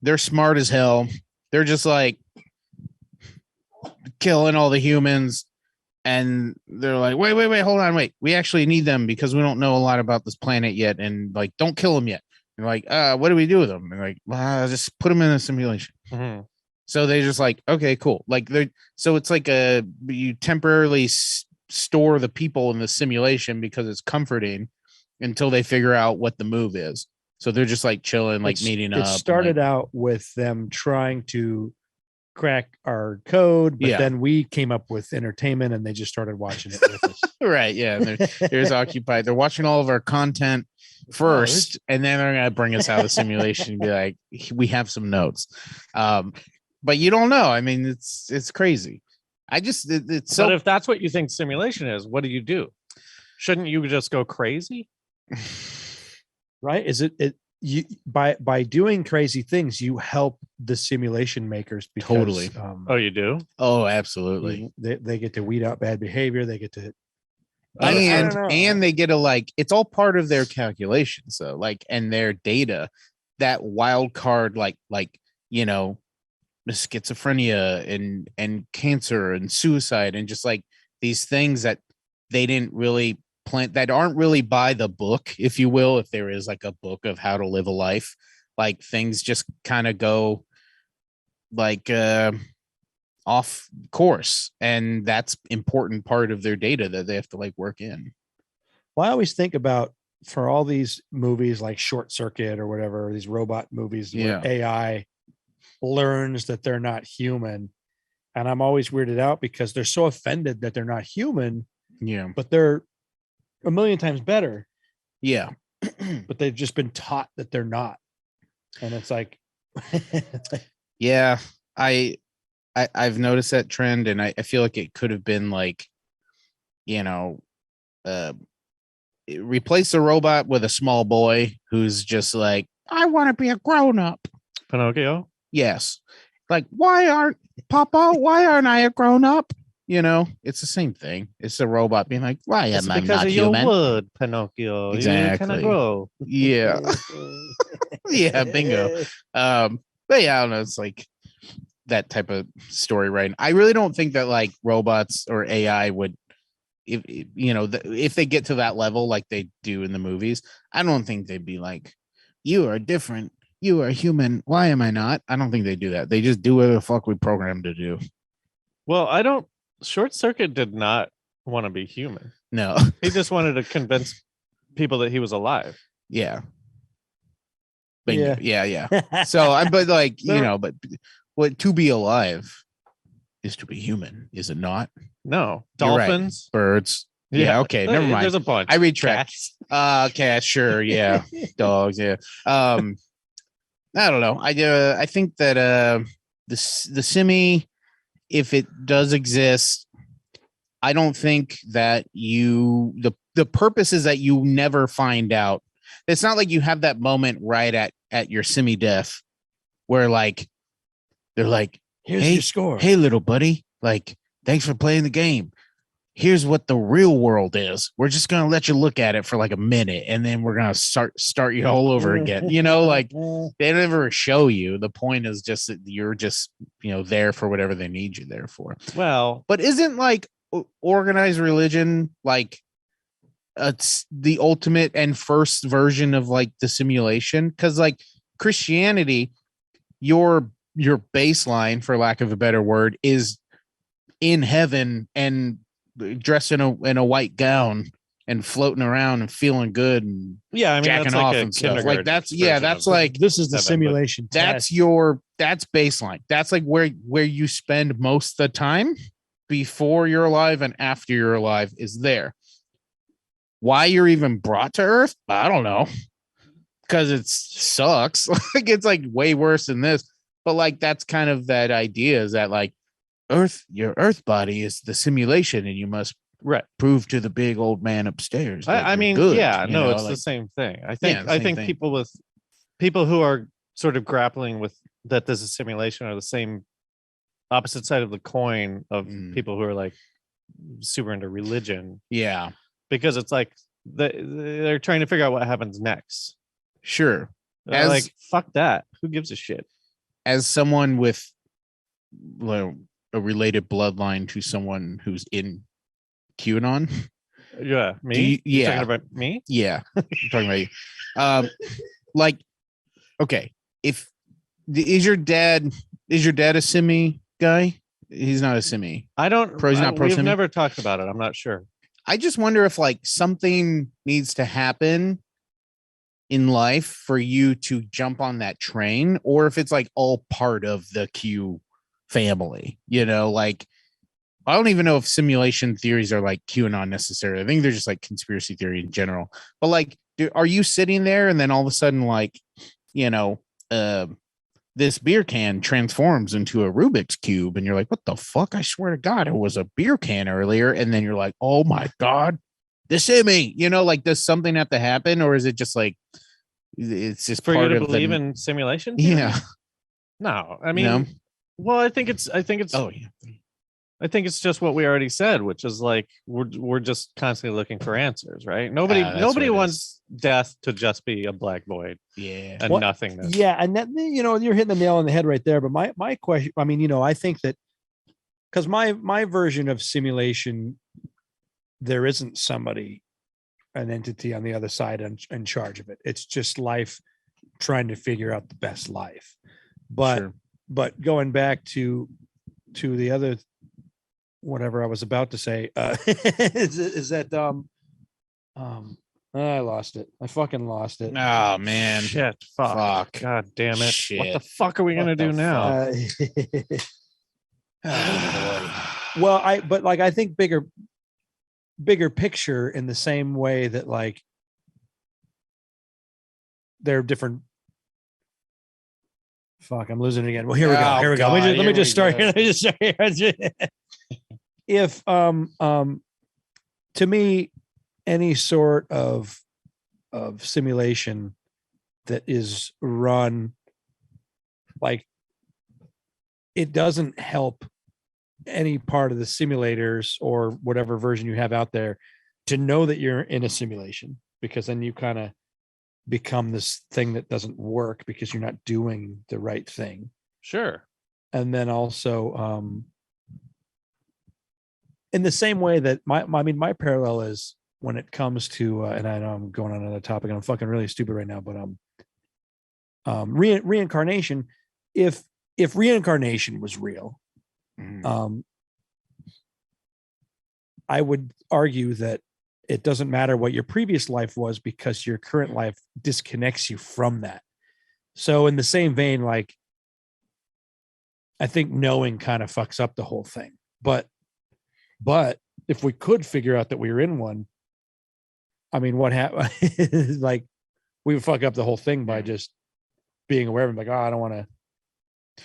they're smart as hell. They're just like killing all the humans, and they're like, wait, hold on, wait. We actually need them because we don't know a lot about this planet yet, and like, don't kill them yet. They're like, what do we do with them? They're like, well, just put them in a simulation. Mm-hmm. So they just like, okay, cool. Like so it's like you temporarily store the people in the simulation because it's comforting until they figure out what the move is. So they're just like chilling, like meeting up. It started out with them trying to crack our code, but then we came up with entertainment and they just started watching it with us. Right. Yeah. And they're occupied. They're watching all of our content first, and then they're going to bring us out of the simulation and be like, we have some notes. But you don't know. I mean, it's crazy. It's so. But if that's what you think simulation is, what do? Shouldn't you just go crazy? Right? Is it you by doing crazy things, you help the simulation makers because, Totally. Oh, you do? Oh, absolutely. They get to weed out bad behavior. They get to and they get it's all part of their calculations, so like, and their data, that wild card, like schizophrenia and cancer and suicide and just like these things that they didn't really plan, that aren't really by the book, if you will, if there is like a book of how to live a life, like things just kind of go like off course, and that's important part of their data that they have to like work in. Well, I always think about, for all these movies like Short Circuit or whatever, these robot movies where AI learns that they're not human, and I'm always weirded out because they're so offended that they're not human, but they're a million times better, but they've just been taught that they're not, and it's like I've noticed that trend, and I feel like it could have been like, replace a robot with a small boy who's just like, I want to be a grown up. Pinocchio? Yes. Like, why aren't I a grown up? It's the same thing. It's a robot being like, why am I not human? Your wood, Pinocchio. Exactly. Grow. Yeah. Yeah, bingo. But yeah, I don't know. It's like that type of story, right? I really don't think that like robots or AI would, if they get to that level like they do in the movies, I don't think they'd be like, you are different, you are human, why am I not? I don't think they do that. They just do whatever the fuck we programmed to do. Well, Short Circuit did not want to be human. No. He just wanted to convince people that he was alive. Yeah. Bingo. Yeah. So but like, but what to be alive is to be human, is it not? No. You're right. Dolphins, birds. Yeah. Okay. Never mind. There's a bunch. I retract. Cats. Sure. Yeah. Dogs. Yeah. I don't know. I think that the simi, if it does exist, I don't think that the purpose is that you never find out. It's not like you have that moment right at your simi death where like they're like, here's your score. Hey, little buddy, like thanks for playing the game. Here's what the real world is. We're just gonna let you look at it for like a minute, and then we're gonna start you all over again. Like they never show you. The point is just that you're just there for whatever they need you there for. Well, but isn't like organized religion like it's the ultimate and first version of like the simulation? Because like Christianity, your baseline, for lack of a better word, is in heaven and dressed in a white gown and floating around and feeling good and yeah, I mean jacking that's off like a and stuff. Like kindergarten that's version that's of like This is the Heaven, but simulation. that's test. that's baseline. That's like where you spend most of the time before you're alive and after you're alive is there. Why you're even brought to Earth, I don't know. Because it sucks. Like it's like way worse than this. But like that's kind of that idea, is that like your Earth body is the simulation, and you must right. prove to the big old man upstairs. That I you're mean, good, yeah, no, it's like, the same thing. I Yeah, think the same thing. people who are sort of grappling with that this is simulation are the same opposite side of the coin of people who are like super into religion. Yeah, because it's like they're trying to figure out what happens next. Sure. Like fuck that. Who gives a shit? As someone with a related bloodline to someone who's in QAnon. Yeah, me. You're talking about me? Yeah, I'm talking about you. Like, okay, is your dad a simi guy? He's not a simi. I don't. He's not pro we've simi? never talked about it. I'm not sure. I just wonder if like something needs to happen in life for you to jump on that train, or if it's like all part of the Q family. Like I don't even know if simulation theories are like QAnon necessarily. I think they're just like conspiracy theory in general. But like, are you sitting there and then all of a sudden, like, this beer can transforms into a Rubik's cube, and you're like, what the fuck? I swear to God, it was a beer can earlier. And then you're like, oh my God, this is me. Like, does something have to happen, or is it just like it's just for part you to of believe in simulation theory? Yeah. No, I mean, well, I think it's. Oh yeah. I think it's just what we already said, which is like we're just constantly looking for answers, right? Nobody wants death to just be a black void, Yeah, and nothingness. Yeah, and that you're hitting the nail on the head right there. But my question, I mean, I think that because my version of simulation, there isn't somebody, an entity on the other side in charge of it. It's just life trying to figure out the best life. But going back to the other. Whatever I was about to say is that I lost it. I fucking lost it. Oh man. Shit. Fuck. God damn it. Shit. What the fuck are we gonna do now? Well, I think bigger picture in the same way that like they're different. Fuck, I'm losing it again. Well, here we go. Here we go. Let me just start here. If to me, any sort of simulation that is run like it doesn't help any part of the simulators or whatever version you have out there to know that you're in a simulation, because then you kind of become this thing that doesn't work because you're not doing the right thing. Sure. And then also in the same way that my parallel is when it comes to and I know I'm going on another topic and I'm fucking really stupid right now, but reincarnation, if reincarnation was real, I would argue that it doesn't matter what your previous life was, because your current life disconnects you from that. So in the same vein, like I think knowing kind of fucks up the whole thing. But if we could figure out that we were in one, I mean, what happened? Like we would fuck up the whole thing by just being aware of it. Like, oh, I don't want to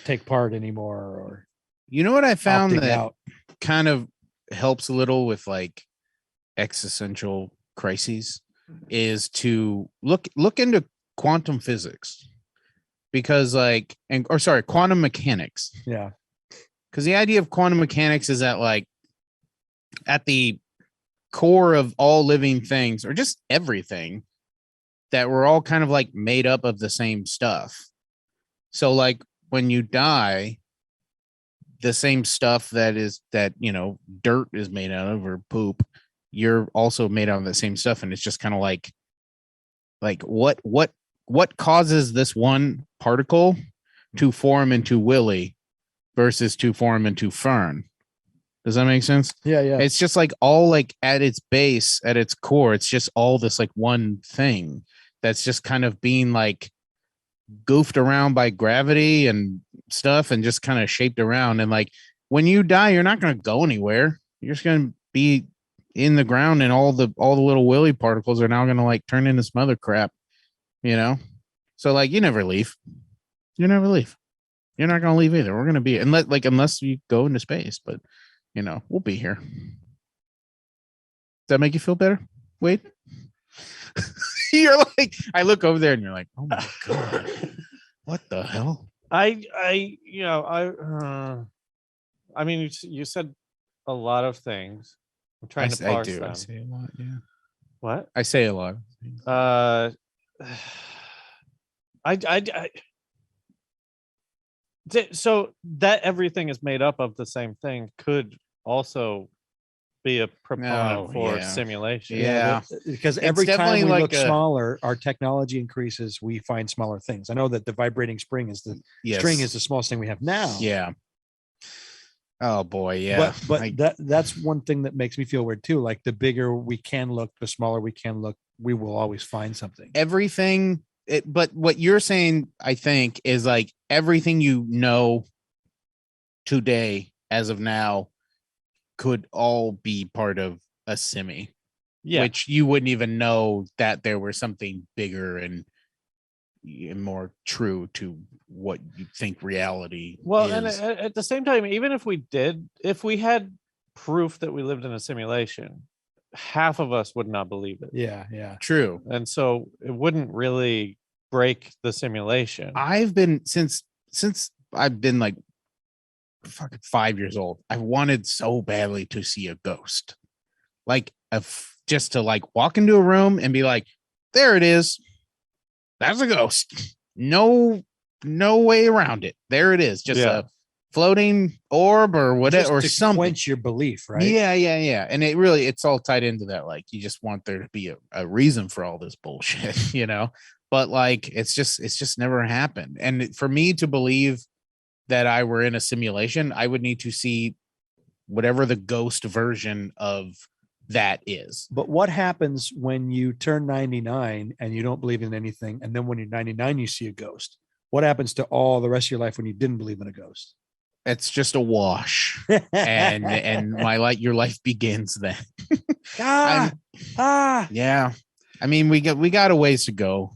take part anymore. Or what I found that out. kind of helps a little with like existential crises is to look into quantum physics, because like quantum mechanics. Yeah. Because the idea of quantum mechanics is that, like, at the core of all living things, or just everything, that we're all kind of like made up of the same stuff. So, like, when you die, the same stuff that dirt is made out of, or poop, you're also made out of the same stuff. And it's just kind of like what causes this one particle to form into Willy versus to form into Fern? Does that make sense? Yeah. It's just like all, like, at its base, at its core, it's just all this like one thing that's just kind of being like goofed around by gravity and stuff, and just kind of shaped around. And like, when you die, you're not going to go anywhere. You're just going to be in the ground, and all the little Willy particles are now going to like turn into some other crap, So like, you never leave. You're not going to leave either. We're going to be, unless you go into space, but we'll be here. Does that make you feel better? Wade? You're like, I look over there and you're like, oh my God, what the hell? I mean, you said a lot of things. I'm trying to parse them. I say a lot, yeah. What? I say a lot. So that everything is made up of the same thing could also be a proponent for simulation. Yeah, because every time we look smaller, our technology increases. We find smaller things. I know that the vibrating spring is the string is the smallest thing we have now. Yeah. Oh boy, yeah. But that's one thing that makes me feel weird too. Like, the bigger we can look, the smaller we can look, we will always find something. Everything. But what you're saying, I think, is like everything today, as of now, could all be part of a simi, which you wouldn't even know that there was something bigger and more true to what you think reality is. And at the same time, even if we had proof that we lived in a simulation, half of us would not believe it. Yeah. True. And so it wouldn't really break the simulation. I've been since I've been like fucking 5 years old. I wanted so badly to see a ghost, like just to like walk into a room and be like, there it is. That's a ghost. No way around it. There it is. Just a floating orb or whatever, or something. Quench your belief, right? Yeah. And it's all tied into that. Like, you just want there to be a reason for all this bullshit, But like, it's just never happened. And for me to believe that I were in a simulation, I would need to see whatever the ghost version of that is. But what happens when you turn 99 and you don't believe in anything, and then when you're 99 you see a ghost? What happens to all the rest of your life when you didn't believe in a ghost? It's just a wash. and your life begins then. Yeah. I mean, we got a ways to go.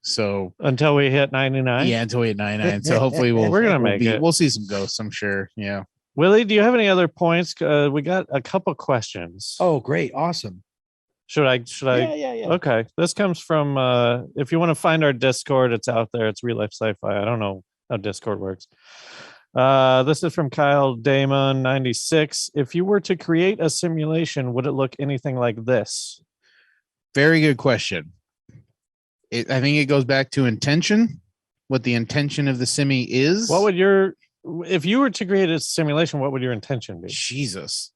So until we hit 99. Yeah, until we hit 99. So hopefully we're gonna make it. We'll see some ghosts, I'm sure. Yeah. Willie, do you have any other points? We got a couple questions. Oh, great. Awesome. Should I? Yeah. Okay. This comes from, if you want to find our Discord, it's out there. It's Real Life Sci-Fi. I don't know how Discord works. This is from Kyle Damon 96. If you were to create a simulation, would it look anything like this? Very good question. I think it goes back to intention, what the intention of the simi is. If you were to create a simulation, what would your intention be? Jesus.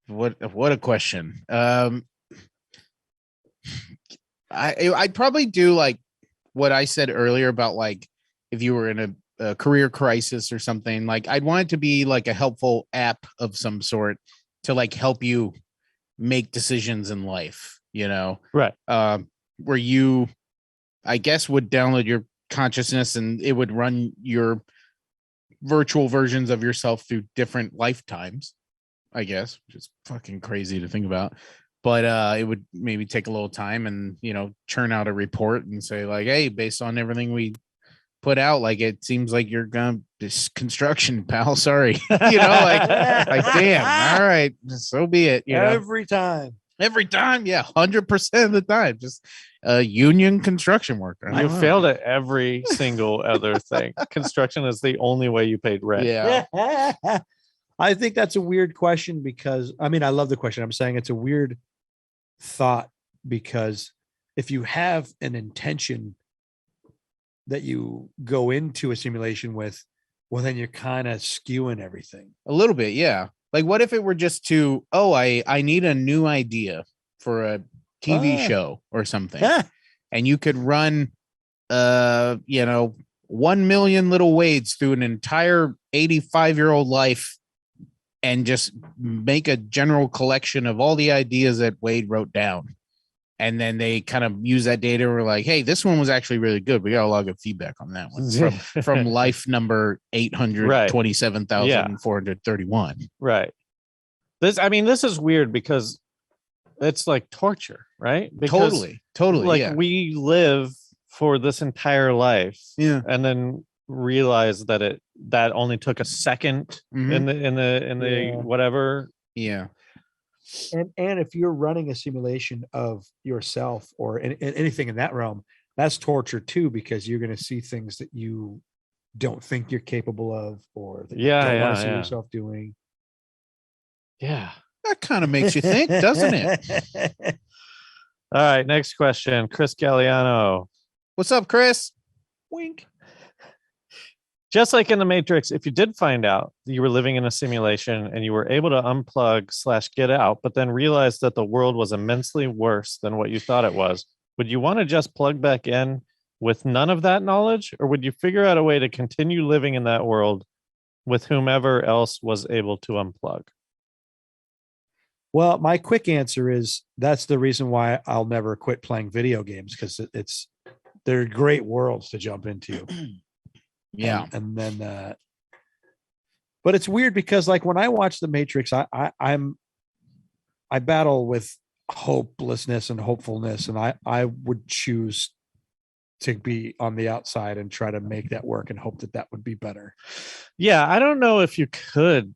What a question. I'd probably do like what I said earlier about, like, if you were in a career crisis or something, like, I'd want it to be like a helpful app of some sort to like help you make decisions in life, Right. Where you, I guess, would download your consciousness and it would run your virtual versions of yourself through different lifetimes, I guess, which is fucking crazy to think about. But it would maybe take a little time and, churn out a report and say like, hey, based on everything we put out, like, it seems like you're gonna this construction, pal. Sorry. Like damn. All right. So be it. Every time. Every time, yeah, 100% of the time, just a union construction worker. I You don't know. failed at every single other thing. Construction is the only way you paid rent. Yeah, I think that's a weird question because I mean I love the question. I'm saying it's a weird thought because if you have an intention that you go into a simulation with, well, then you're kind of skewing everything. a little bit, yeah. Like, what if it were just to, oh, I need a new idea for a TV show or something, and you could run, 1 million little Wades through an entire 85-year-old life, and just make a general collection of all the ideas that Wade wrote down. And then they kind of use that data. We're like, hey, this one was actually really good. We got a lot of feedback on that one from life number 827,431. Right. This is weird because it's like torture, right? Because Totally. like Yeah. we live for this entire life, Yeah. and then realize that that only took a second in the Yeah. whatever. Yeah. And if you're running a simulation of yourself or anything in that realm, that's torture too, because you're going to see things that you don't think you're capable of, or that you don't want to see yourself doing. Yeah. That kind of makes you think, doesn't it? All right. Next question. Chris Galliano. What's up, Chris? Wink. Just like in the Matrix, if you did find out that you were living in a simulation and you were able to unplug / get out, but then realized that the world was immensely worse than what you thought it was, would you want to just plug back in with none of that knowledge? Or would you figure out a way to continue living in that world with whomever else was able to unplug? Well, my quick answer is that's the reason why I'll never quit playing video games, because they're great worlds to jump into. Yeah. And then, but it's weird because like when I watch The Matrix, I battle with hopelessness and hopefulness. And I would choose to be on the outside and try to make that work and hope that would be better. Yeah. I don't know if you could.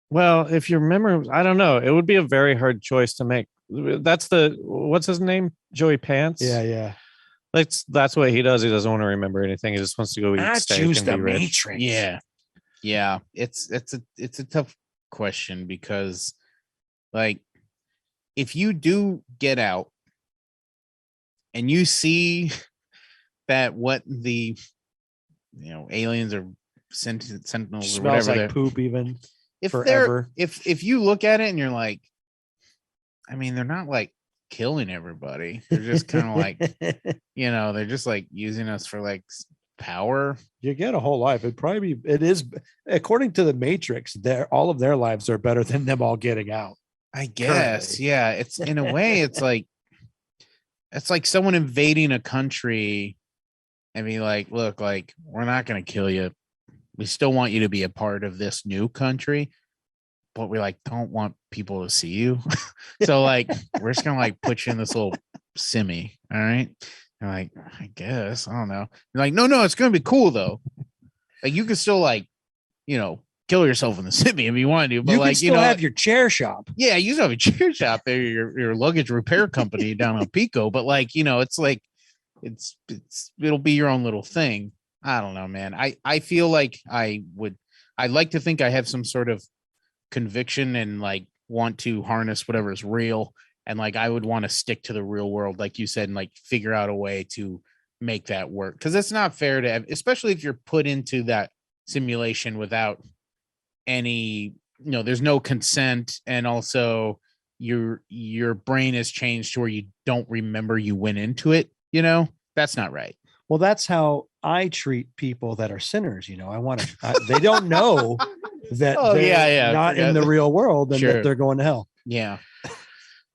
Well, if your memory, I don't know. It would be a very hard choice to make. That's what's his name? Joey Pants. Yeah. That's what he does. He doesn't want to remember anything. He just wants to go eat steak choose and The be rich. Matrix. Yeah. It's a tough question because, like, if you do get out and you see that what the aliens or sentinels Smells or whatever like poop even. if forever. if you look at it and you're like, I mean, they're not like killing everybody. They're just kind of like, they're just like using us for like power. You get a whole life. It is according to The Matrix, all of their lives are better than them all getting out. I guess. Currently. Yeah. It's in a way, it's like someone invading a country and be like, look, like, we're not going to kill you. We still want you to be a part of this new country, but we like don't want people to see you. So like we're just gonna like put you in this little simmy. All right. And like, I guess, I don't know. You're like, no, it's gonna be cool though. Like you can still like, kill yourself in the simmy if you want to, but you like can still have your chair shop. Yeah, you still have a chair shop there, your luggage repair company down on Pico, but like, it's like it'll be your own little thing. I don't know, man. I feel like I'd like to think I have some sort of conviction and like want to harness whatever is real. And like, I would want to stick to the real world, like you said, and like figure out a way to make that work. Cause it's not fair to have, especially if you're put into that simulation without any, there's no consent. And also your brain has changed to where you don't remember you went into it. That's not right. Well, that's how I treat people that are sinners. I want to, they don't know that they're not in the real world and that they're going to hell. Yeah.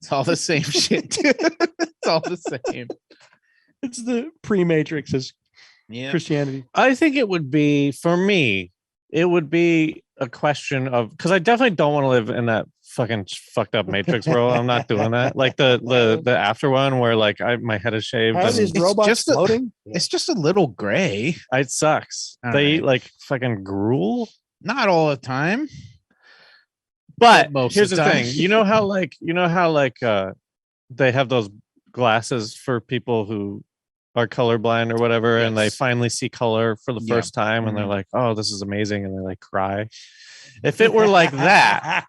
It's all the same shit. It's all the same. It's the pre-Matrix is Christianity. I think it would be, for me, it would be a question of, because I definitely don't want to live in that fucking fucked up Matrix world. I'm not doing that. Like the after one where like my head is shaved. How is robots floating? It's just a little gray. It sucks. They eat like fucking gruel. Not all the time. But most here's of the the time. thing. You know how they have those glasses for people who are colorblind or whatever, and they Yes. finally see color for the Yeah. first time, and they're Mhm. like, "Oh, this is amazing," and they like cry. If it were like that,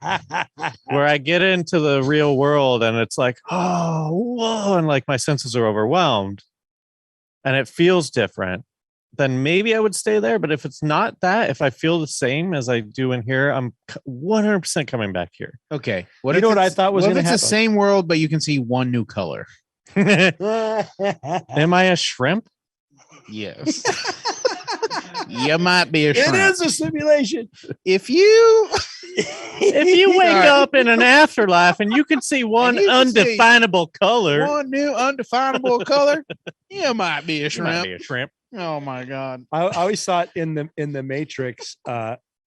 where I get into the real world and it's like, oh, whoa, and like my senses are overwhelmed, and it feels different, then maybe I would stay there. But if it's not that, if I feel the same as I do in here, I'm 100% coming back here. Okay. You know what I thought was what if gonna it's the happen? same world, but you can see one new color? Am I a shrimp? Yes. You might be a It shrimp. is a simulation. If you If you wake Alright. up in an afterlife and you can see one you can see undefinable color, one new undefinable color, you might be a you shrimp. might be a shrimp. Oh my god. I always thought in the Matrix,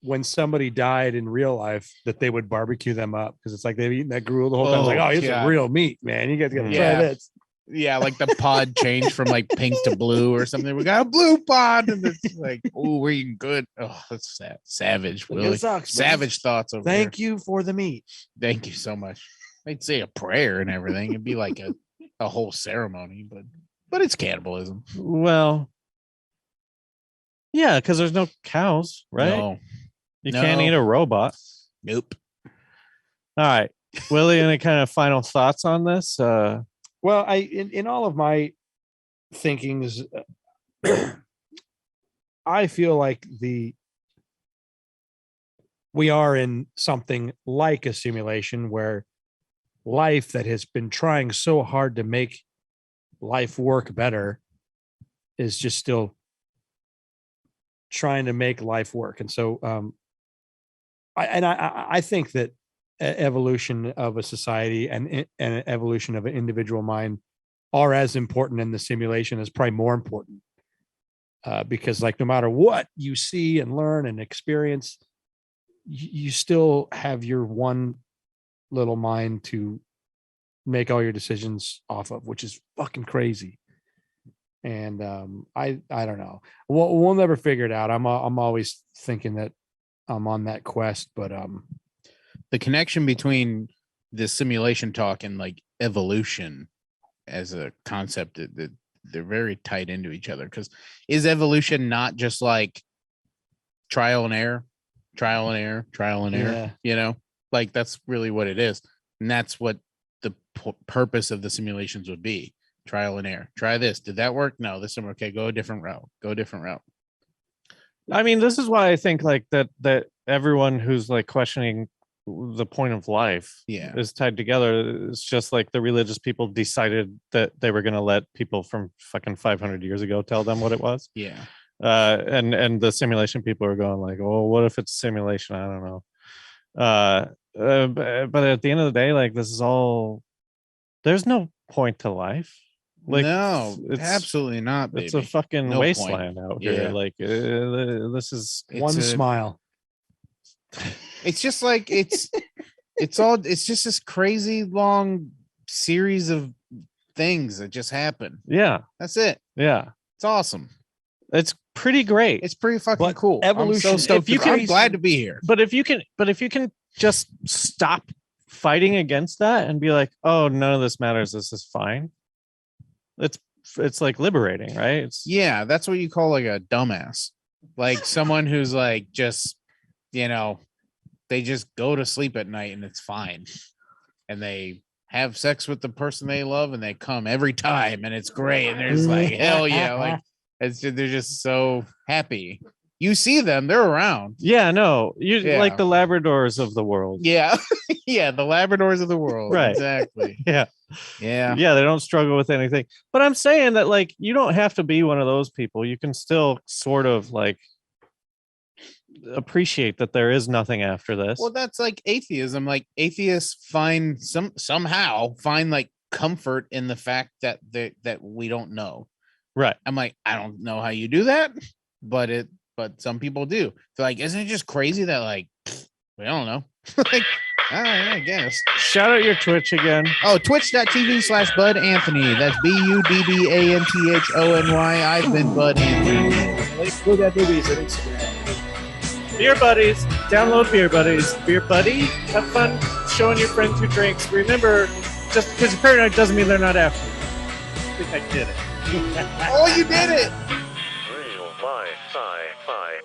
when somebody died in real life, that they would barbecue them up because it's like they've eaten that gruel the whole time. It's like, Oh, oh, it's a God. real meat, man. You guys got to Yeah. try this. Yeah, like the pod changed from like pink to blue or something. We got a blue pod, and it's like, oh, we're eating good. Oh, that's savage, Like, it Willy. sucks, man. Savage thoughts over Thank here. you for the meat. Thank you so much. They'd say a prayer and everything. It'd be like a whole ceremony, but it's cannibalism, Well, yeah, because there's no cows, right? No. You can't eat No. a robot. Nope. All right, Willie, any kind of final thoughts on this? Well, in all of my thinkings, I feel like we are in something like a simulation where life that has been trying so hard to make life work better is just still trying to make life work. And so I think that evolution of a society and evolution of an individual mind are as important in the simulation as probably more important, because like no matter what you see and learn and experience, you still have your one little mind to make all your decisions off of, which is fucking crazy. And I don't know. We'll never figure it out. I'm always thinking that I'm on that quest, but The connection between the simulation talk and like evolution as a concept, that they're very tied into each other. Because is evolution not just like trial and error, trial and error, trial and error? Yeah. You know, like that's really what it is, and that's what the purpose of the simulations would be: trial and error. Try this. Did that work? No. This one. Okay. Go a different route. Go a different route. I mean, this is why I think like that everyone who's like questioning the point of life Yeah. is tied together. It's just like the religious people decided that they were going to let people from fucking 500 years ago tell them what it was. Yeah. And the simulation people are going like, oh, what if it's simulation? I don't know. But at the end of the day, like this is all, there's no point to life. Like no, it's absolutely not. Baby. it's a fucking No point. wasteland out here. Yeah. Like this is one smile. It's just like it's just this crazy long series of things that just happen. yeah, That's it. yeah. It's awesome. It's pretty great. It's pretty fucking But cool. evolution- I'm so stoked. if you I'm can- glad to be here. but if you can just stop fighting against that and be like, oh, none of this matters, this is fine, it's like liberating, right? It's Yeah, that's what you call like a dumbass. Like someone who's like just, you know, they just go to sleep at night and it's fine. And they have sex with the person they love and they come every time and it's great. And they're just like, hell yeah. Like they're just so happy. You see them, they're around. yeah, no, you Yeah. like the Labradors of the world. Yeah. Yeah. The Labradors of the world. Right. Exactly. Yeah. Yeah. Yeah, they don't struggle with anything. But I'm saying that like you don't have to be one of those people. You can still sort of like appreciate that there is nothing after this. Well, that's like atheism. Like atheists find somehow find like comfort in the fact that that we don't know. Right. I'm like, I don't know how you do that, but some people do. They're like, isn't it just crazy that like we don't know? Like, all right, I guess. Shout out your Twitch again. Oh, twitch.tv/Budd Anthony. That's BUDDANTHONY. I've been Budd Anthony. Let's look at movies and Instagram. Beer Buddies. Download Beer Buddies. Beer Buddy. Have fun showing your friends who drinks. Remember, just because you're paranoid doesn't mean they're not after you. I think I did it. Oh, you did it! Real life sci-fi.